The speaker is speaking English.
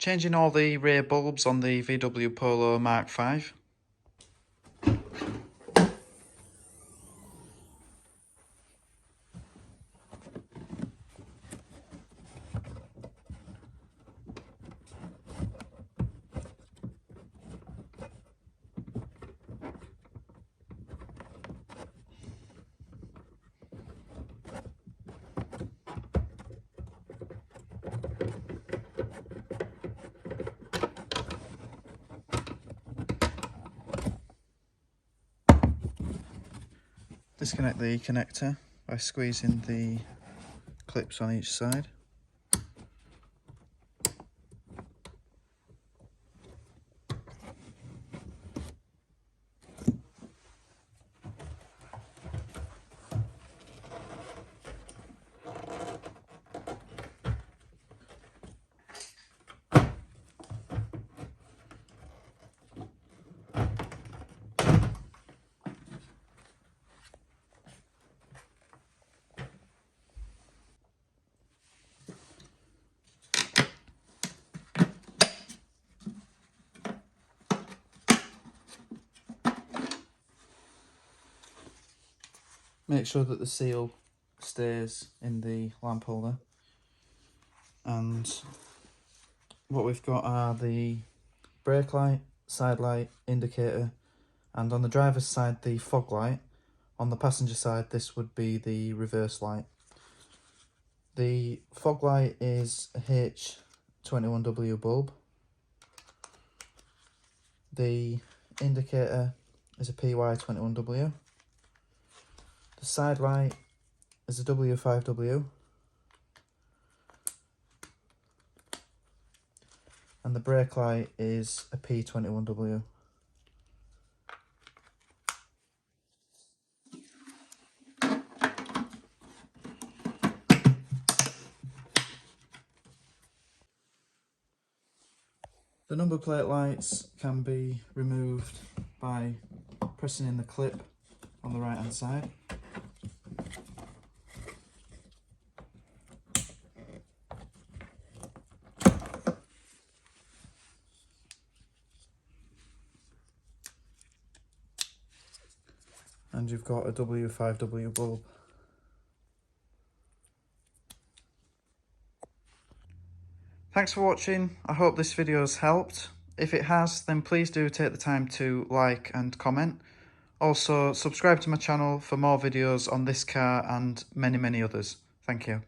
Changing all the rear bulbs on the VW Polo MK5. Disconnect the connector by squeezing the clips on each side. Make sure that the seal stays in the lamp holder, and what we've got are the brake light, side light, indicator, and on the driver's side the fog light. On the passenger side this would be the reverse light. The fog light is a H21W bulb. The indicator is a PY21W. The side light is a W5W. And the brake light is a P21W. The number plate lights can be removed by pressing in the clip on the right hand side. And you've got a W5W bulb. Thanks for watching. I hope this video has helped. If it has, then please do take the time to like and comment. Also, subscribe to my channel for more videos on this car and many others. Thank you.